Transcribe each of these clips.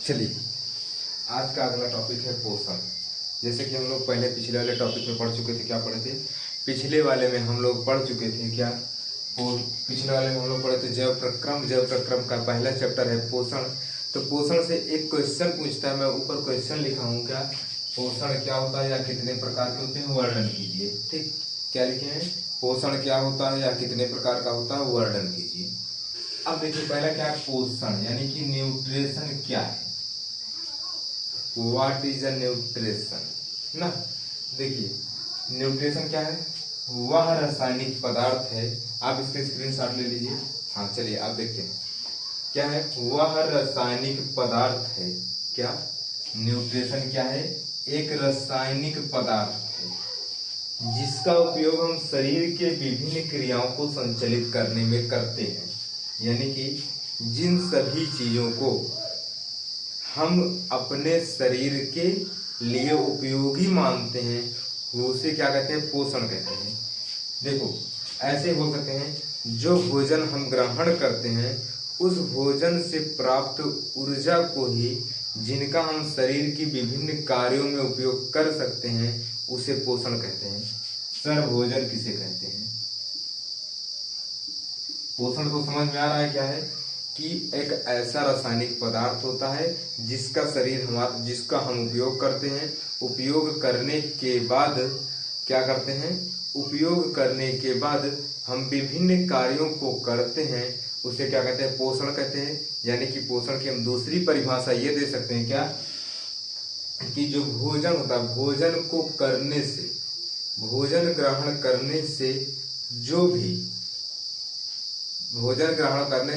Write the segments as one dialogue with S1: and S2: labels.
S1: चलिए, आज का अगला टॉपिक है पोषण। जैसे कि हम लोग पहले पिछले वाले टॉपिक में पढ़ चुके थे, क्या पढ़े थे? पिछले वाले में हम लोग पढ़ चुके थे क्या? पिछले वाले में हम लोग पढ़े थे जैव प्रक्रम। जैव प्रक्रम का पहला चैप्टर है पोषण। तो पोषण से एक क्वेश्चन पूछता है, मैं ऊपर क्वेश्चन लिखा हूँ, क्या पोषण क्या होता है या कितने प्रकार के होते हैं, वर्णन कीजिए। ठीक, क्या लिखे हैं? पोषण क्या होता है या कितने प्रकार का होता है, वर्णन कीजिए। अब देखिए, पहला क्या है? पोषण यानी कि न्यूट्रिशन क्या है? व्हाट इज अ न्यूट्रिशन ना। देखिए, न्यूट्रिशन क्या है? वह रासायनिक पदार्थ है। आप इसके स्क्रीनशॉट ले लीजिए। हाँ, चलिए आप देखते हैं क्या है। वह रासायनिक पदार्थ है। क्या न्यूट्रिशन क्या है? एक रासायनिक पदार्थ है जिसका उपयोग हम शरीर के विभिन्न क्रियाओं को संचालित करने में करते हैं। यानी कि जिन सभी चीजों को हम अपने शरीर के लिए उपयोगी मानते हैं, वो उसे क्या कहते हैं? पोषण कहते हैं। देखो, ऐसे हो सकते हैं जो भोजन हम ग्रहण करते हैं उस भोजन से प्राप्त ऊर्जा को ही, जिनका हम शरीर की विभिन्न कार्यों में उपयोग कर सकते हैं, उसे पोषण कहते हैं। सर, भोजन किसे कहते हैं? पोषण को समझ में आ रहा है क्या है? कि एक ऐसा रासायनिक पदार्थ होता है जिसका जिसका हम उपयोग करते हैं। उपयोग करने के बाद क्या करते हैं? उपयोग करने के बाद हम विभिन्न कार्यों को करते हैं, उसे क्या कहते हैं? पोषण कहते हैं। यानी कि पोषण की हम दूसरी परिभाषा ये दे सकते हैं क्या, कि जो भोजन होता है, भोजन ग्रहण करने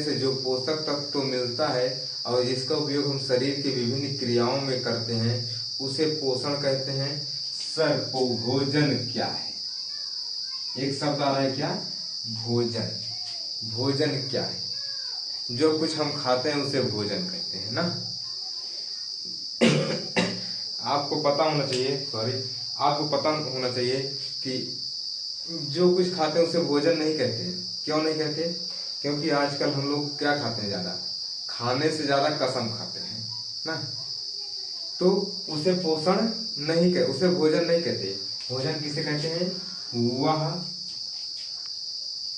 S1: से जो पोषक तत्व तो मिलता है और जिसका उपयोग हम शरीर की विभिन्न क्रियाओं में करते हैं, उसे पोषण कहते हैं। सर, भोजन क्या है? एक शब्द आ रहा है क्या? भोजन। भोजन क्या है? जो कुछ हम खाते हैं उसे भोजन कहते हैं ना। आपको पता होना चाहिए कि जो कुछ खाते हैं उसे भोजन नहीं कहते। क्यों नहीं कहते? क्योंकि आजकल हम लोग क्या खाते हैं? ज्यादा खाने से ज्यादा कसम खाते हैं ना। तो उसे पोषण नहीं कहते, उसे भोजन नहीं कहते। भोजन किसे कहते हैं? वह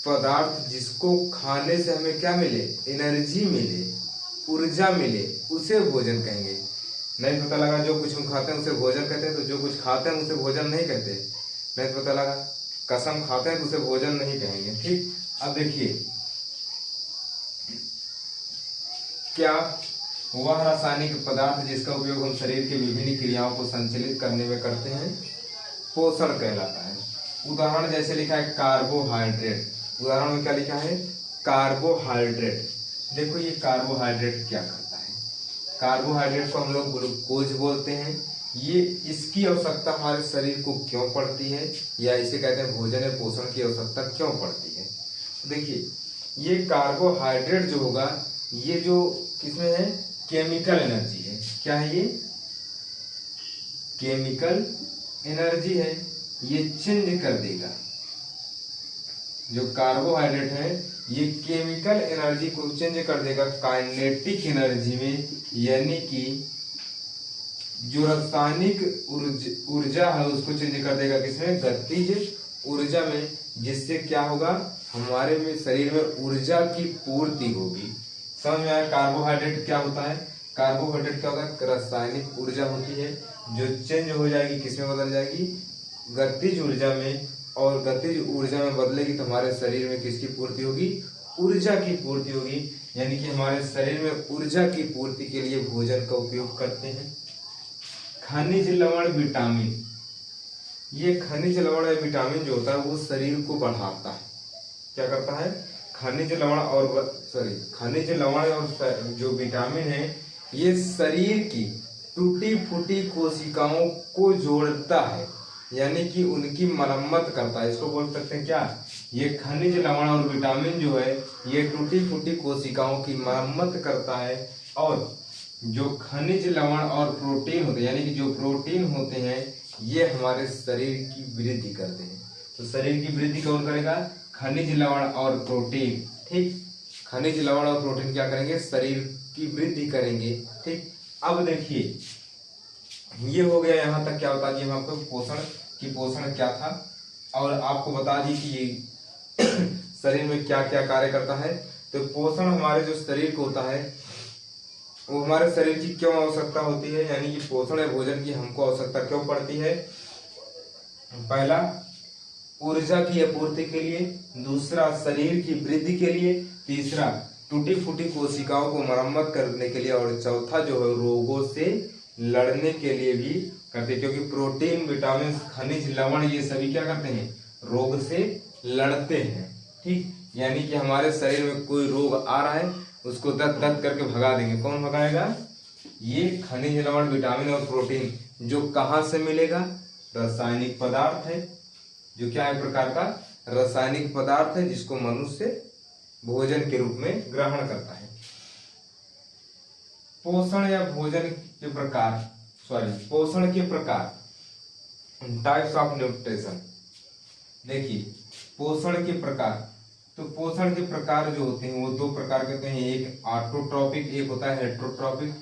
S1: पदार्थ जिसको खाने से हमें क्या मिले? एनर्जी मिले, ऊर्जा मिले, उसे भोजन कहेंगे। नहीं पता लगा जो कुछ हम खाते हैं उसे भोजन कहते हैं, तो जो कुछ खाते हैं उसे भोजन नहीं कहते। नहीं पता लगा कसम खाते हैं तो उसे भोजन नहीं कहेंगे। ठीक, अब देखिए, क्या वह रासायनिक पदार्थ जिसका उपयोग हम शरीर की विभिन्न क्रियाओं को संचालित करने में करते हैं, पोषण कहलाता है। उदाहरण जैसे लिखा है कार्बोहाइड्रेट। उदाहरण में क्या लिखा है? कार्बोहाइड्रेट। देखो, ये कार्बोहाइड्रेट क्या करता है? कार्बोहाइड्रेट को हम लोग ग्लूकोज बोलते हैं। ये इसकी आवश्यकता हमारे शरीर को क्यों पड़ती है, या इसे कहते हैं भोजन या पोषण की आवश्यकता क्यों पड़ती है? देखिए, ये कार्बोहाइड्रेट जो होगा, ये जो किसमें है? केमिकल एनर्जी है। क्या है ये? केमिकल एनर्जी है। ये चेंज कर देगा। जो कार्बोहाइड्रेट है ये केमिकल एनर्जी को चेंज कर देगा काइनेटिक एनर्जी में। यानी कि जो रासायनिक ऊर्जा है उसको चेंज कर देगा किसमें? गतिज ऊर्जा में। जिससे क्या होगा? हमारे में शरीर में ऊर्जा की पूर्ति होगी। समझ में आया? कार्बोहाइड्रेट क्या होता है? कार्बोहाइड्रेट क्या होता है? रासायनिक ऊर्जा होती है जो चेंज हो जाएगी, किसमें बदल जाएगी? गतिज ऊर्जा में। और गतिज ऊर्जा में बदलेगी तो हमारे शरीर में किसकी पूर्ति होगी? ऊर्जा की पूर्ति होगी। यानी कि हमारे शरीर में ऊर्जा की पूर्ति के लिए भोजन का उपयोग करते हैं। खनिज लवण विटामिन। ये खनिज लवण या विटामिन जो होता है वो शरीर को बढ़ाता है। क्या करता है? खनिज लवण और जो विटामिन है ये शरीर की टूटी फूटी कोशिकाओं को जोड़ता है, यानी कि उनकी मरम्मत करता है। इसको बोल सकते हैं क्या? ये खनिज लवण और विटामिन जो है ये टूटी फूटी कोशिकाओं की मरम्मत करता है। और जो खनिज लवण और प्रोटीन होते हैं, यानी कि जो प्रोटीन होते हैं, ये हमारे शरीर की वृद्धि करते हैं। तो शरीर की वृद्धि कौन करेगा? खनिज लवण और प्रोटीन। ठीक, खनिज लवण और प्रोटीन क्या करेंगे? शरीर की वृद्धि करेंगे। ठीक, अब देखिए, ये हो गया यहाँ तक क्या बता दिया हम आपको पोषण की, पोषण क्या था, और आपको बता दी कि ये शरीर में क्या क्या कार्य करता है। तो पोषण हमारे जो शरीर को होता है वो हमारे शरीर की क्यों आवश्यकता होती है, यानी कि पोषण या भोजन की हमको आवश्यकता क्यों पड़ती है। पहला, ऊर्जा की आपूर्ति के लिए, दूसरा शरीर की वृद्धि के लिए, तीसरा टूटी फूटी कोशिकाओं को मरम्मत करने के लिए, और चौथा जो है रोगों से लड़ने के लिए भी करते हैं, क्योंकि प्रोटीन, विटामिन, खनिज, लवण ये सभी क्या करते हैं, रोग से लड़ते हैं। ठीक, यानी कि हमारे शरीर में कोई रोग आ रहा है उसको दत्त दत्त करके भगा देंगे। कौन भगाएगा, ये खनिज, लवण, विटामिन और प्रोटीन जो कहाँ से मिलेगा, रासायनिक पदार्थ है, जो क्या है, प्रकार का रासायनिक पदार्थ है जिसको मनुष्य भोजन के रूप में ग्रहण करता है। पोषण या भोजन के प्रकार, पोषण के प्रकार, टाइप्स ऑफ न्यूट्रिशन। देखिए, पोषण के प्रकार, तो पोषण के प्रकार जो होते हैं वो दो प्रकार के होते हैं, एक ऑटोट्रॉपिक, एक होता है हेट्रोट्रॉपिक।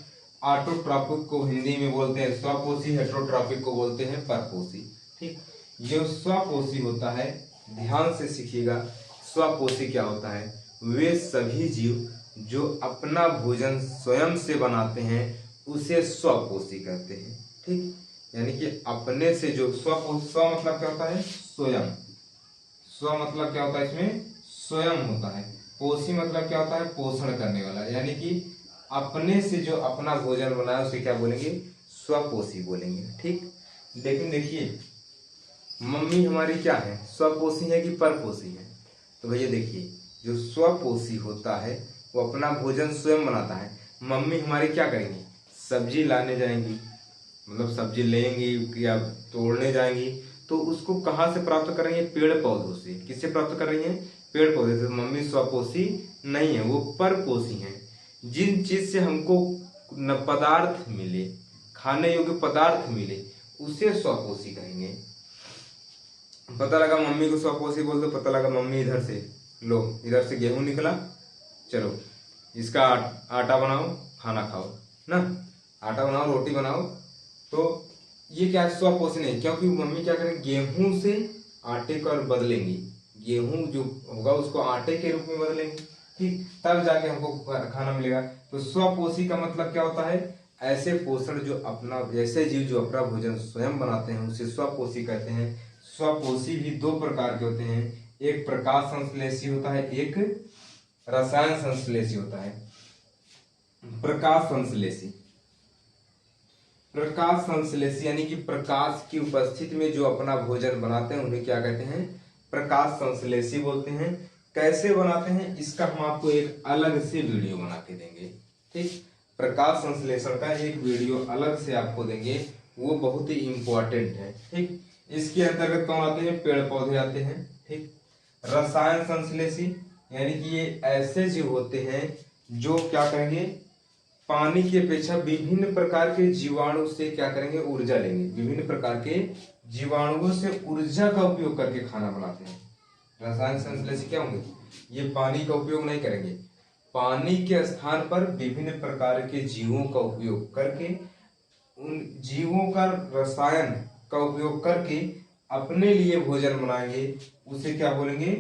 S1: ऑटोट्रॉपिक को हिंदी में बोलते हैं स्वपोषी, हेट्रोट्रॉपिक को बोलते हैं परपोषी। ठीक, जो स्वपोषी होता है, ध्यान से सीखिएगा, स्वपोषी क्या होता है, वे सभी जीव जो अपना भोजन स्वयं से बनाते हैं उसे स्वपोषी कहते हैं। ठीक, यानी कि अपने से जो स्व मतलब क्या होता है, स्वयं। स्व मतलब क्या होता है, इसमें स्वयं होता है। पोषी मतलब क्या होता है, पोषण करने वाला, यानी कि अपने से जो अपना भोजन बनाया उसे क्या बोलेंगे, स्वपोषी बोलेंगे। ठीक, लेकिन देखिए, मम्मी हमारी क्या है, स्वपोषी है कि परपोषी है। तो भैया देखिए, जो स्वपोषी होता है वो अपना भोजन स्वयं बनाता है। मम्मी हमारी क्या करेंगी, सब्जी लाने जाएंगी, मतलब सब्जी लेंगी या तोड़ने जाएंगी, तो उसको कहाँ से प्राप्त करेंगे, पेड़ पौधों से। किससे प्राप्त कर रही हैं, पेड़ पौधे से। मम्मी स्वपोषी नहीं है, वो परपोषी हैं। जिन चीज से हमको न पदार्थ मिले, खाने योग्य पदार्थ मिले, उसे स्वपोषी कहेंगे। पता लगा मम्मी को स्वपोषी बोल दो, पता लगा मम्मी इधर से, लो इधर से गेहूं निकला, चलो इसका आटा बनाओ, खाना खाओ ना, आटा बनाओ, रोटी बनाओ, तो ये क्या है, स्वपोषी नहीं, क्योंकि मम्मी क्या करेंगे, गेहूं से आटे को बदलेंगी, गेहूं जो होगा उसको आटे के रूप में बदलेंगे। ठीक, तब जाके हमको खाना मिलेगा। तो स्वपोषी का मतलब क्या होता है, ऐसे पोषण जो अपना, ऐसे जीव जो अपना भोजन स्वयं बनाते हैं उसे स्वपोषी कहते हैं। स्वपोषी भी दो प्रकार के होते हैं, एक प्रकाश संश्लेषी होता है, एक रसायन संश्लेषी होता है। प्रकाश संश्लेषी, प्रकाश संश्लेषी यानी कि प्रकाश की उपस्थिति में जो अपना भोजन बनाते हैं उन्हें क्या कहते हैं, प्रकाश संश्लेषी बोलते हैं। कैसे बनाते हैं इसका हम आपको एक अलग से वीडियो बना के देंगे। ठीक, प्रकाश संश्लेषण का एक वीडियो अलग से आपको देंगे, वो बहुत ही इंपॉर्टेंट है। ठीक, इसके अंतर्गत कौन आते हैं, पेड़ पौधे आते हैं। ठीक, रसायन संश्लेषी यानी कि ये ऐसे जीव होते हैं जो क्या करेंगे, पानी की अपेक्षा विभिन्न प्रकार के जीवाणु से क्या करेंगे, ऊर्जा लेंगे। विभिन्न प्रकार के जीवाणुओं से ऊर्जा का उपयोग करके खाना बनाते हैं। रसायन संश्लेषी क्या होंगे, ये पानी का उपयोग नहीं करेंगे, पानी के स्थान पर विभिन्न प्रकार के जीवों का उपयोग करके, उन जीवों का रसायन का उपयोग करके अपने लिए भोजन बनाएंगे, उसे क्या बोलेंगे,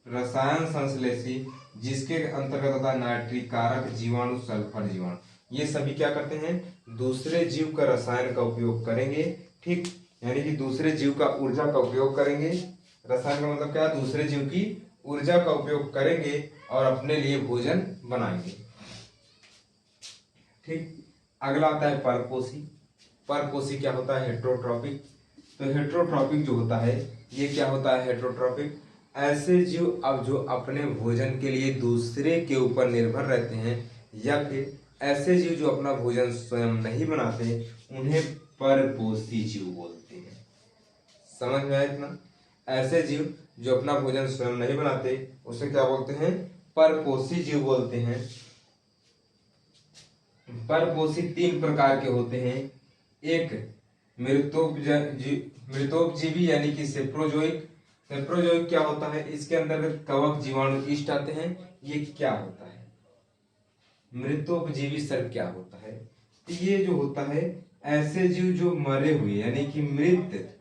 S1: रसायन संश्लेषी। जिसके अंतर्गत होता है नाइट्रिक कारक जीवाणु, सल्फर जीवाणु, ये सभी क्या करते हैं, दूसरे जीव का रसायन का उपयोग करेंगे। ठीक, यानी कि दूसरे जीव का ऊर्जा का उपयोग करेंगे। रसायन का मतलब क्या है, दूसरे जीव की ऊर्जा का उपयोग करेंगे और अपने लिए भोजन बनाएंगे। ठीक, अगला आता है परपोषी। परपोषी क्या होता है, हेट्रोट्रॉपिक। तो हेट्रोट्रॉपिक जो होता है ये क्या होता है, हेट्रोट्रॉपिक ऐसे जीव अब जो अपने भोजन के लिए दूसरे के ऊपर निर्भर रहते हैं, या फिर ऐसे जीव जो अपना भोजन स्वयं नहीं बनाते, उन्हें परपोषी जीव बोलते हैं। समझ में आया इतना, ऐसे जीव जो अपना भोजन स्वयं नहीं बनाते उसे क्या बोलते हैं, परपोषी जीव बोलते हैं। परपोषी तीन प्रकार के होते हैं, एक मृतोपजीवी यानी कि सेप्रोजोइक। सेप्रोजोइक क्या होता है, इसके अंतर्गत कवक, जीवाणु, ईस्ट आते हैं। ये क्या होता है, मृतोपजीवी सर क्या होता है, ये जो होता है ऐसे जीव जो मरे हुए यानी कि मृत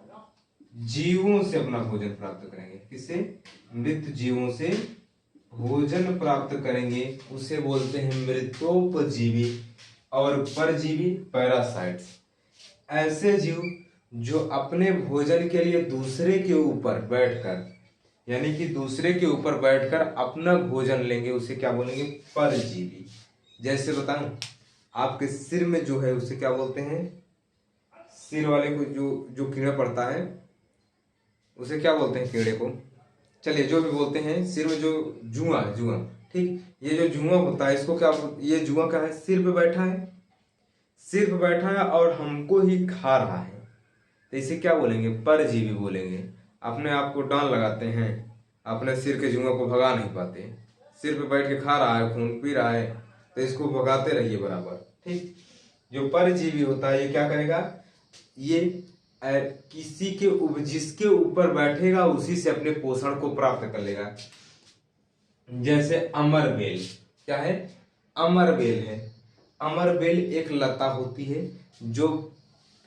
S1: जीवों से अपना भोजन प्राप्त करेंगे। किससे? मृत जीवों से भोजन प्राप्त करेंगे, उसे बोलते हैं मृतोपजीवी। और परजीवी पैरासाइट्स, ऐसे जीव जो अपने भोजन के लिए दूसरे के ऊपर बैठकर यानी कि दूसरे के ऊपर बैठकर अपना भोजन लेंगे, उसे क्या बोलेंगे? परजीवी। जैसे बताऊं, आपके सिर में जो है उसे क्या बोलते हैं? सिर वाले को जो जो कीड़ा पड़ता है उसे क्या बोलते हैं? कीड़े को, चलिए जो भी बोलते हैं, सिर में जो जुआ जुआ, ठीक, ये जो जुआ होता है इसको क्या, ये जुआ क्या है? सिर पे बैठा है, सिर पे बैठा है और हमको ही खा रहा है, तो इसे क्या बोलेंगे? परजीवी बोलेंगे। अपने आप को डांड लगाते हैं, अपने सिर के जुआ को भगा नहीं पाते, सिर पे बैठ के खा रहा है, खून पी रहा है, तो इसको भगाते रहिए बराबर, ठीक। जो परजीवी होता है ये क्या करेगा? ये किसी के जिसके ऊपर बैठेगा उसी से अपने पोषण को प्राप्त कर लेगा। जैसे अमरबेल, क्या है? अमरबेल है। अमरबेल एक लता होती है जो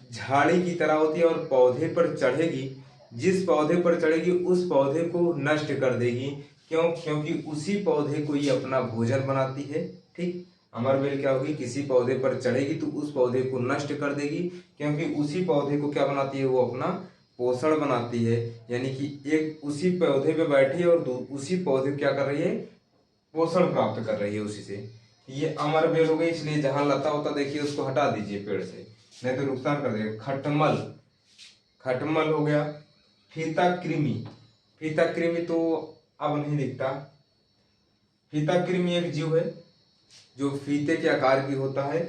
S1: झाड़ी की तरह होती है और पौधे पर चढ़ेगी, जिस पौधे पर चढ़ेगी उस पौधे को नष्ट कर देगी। क्यों? क्योंकि उसी पौधे को ये अपना भोजन बनाती है, ठीक। अमरबेल क्या होगी? किसी पौधे पर चढ़ेगी तो उस पौधे को नष्ट कर देगी, क्योंकि उसी पौधे को क्या बनाती है? वो अपना पोषण बनाती है। यानी कि एक उसी पौधे पे बैठी है और उसी पौधे को क्या कर रही है? पोषण प्राप्त कर रही है उसी से। ये अमरबेल हो गई, इसलिए जहां लता होता देखिए उसको हटा दीजिए पेड़ से, नहीं तो नुकसान कर देगा। खटमल, खटमल हो गया। फीता कृमि, फीता कृमि तो अब नहीं दिखता। फीता कृमि एक जीव है जो फीते के आकार की होता है।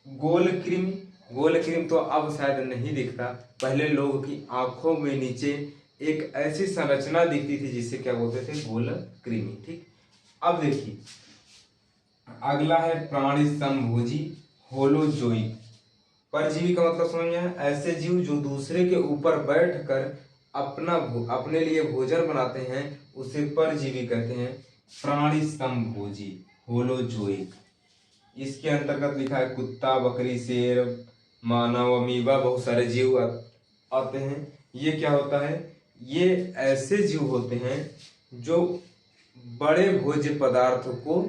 S1: गोल कृमि, गोल कृमि तो अब शायद नहीं दिखता। पहले लोगों की आंखों में नीचे एक ऐसी संरचना दिखती थी जिससे क्या बोलते थे? गोल कृमि, ठीक। अब देखिए अगला है प्राणी समभोजी होलोजोइक। परजीवी का मतलब समझ में आया? ऐसे जीव जो दूसरे के ऊपर बैठकर अपने लिए भोजन बनाते हैं उसे परजीवी कहते हैं। प्राणी समभोजी होलोजोइक, इसके अंतर्गत लिखा है कुत्ता, बकरी, शेर, मानव, अमीबा, बहुत सारे जीव आते हैं। ये क्या होता है? ये ऐसे जीव होते हैं जो बड़े भोज्य पदार्थ को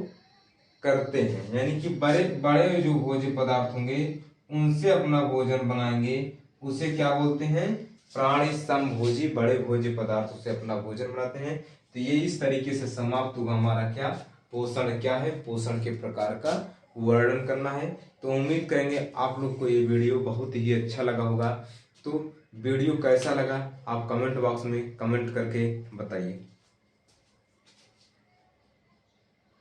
S1: करते हैं, यानी कि बड़े बड़े जो भोज्य पदार्थ होंगे उनसे अपना भोजन बनाएंगे, उसे क्या बोलते हैं? प्राणी समभोजी, बड़े भोज्य पदार्थों से अपना भोजन बनाते हैं। तो ये इस तरीके से समाप्त हुआ हमारा क्या? पोषण क्या है, पोषण के प्रकार का वर्णन करना है। तो उम्मीद करेंगे आप लोग को ये वीडियो बहुत ही अच्छा लगा होगा। तो वीडियो कैसा लगा आप कमेंट बॉक्स में कमेंट करके बताइए।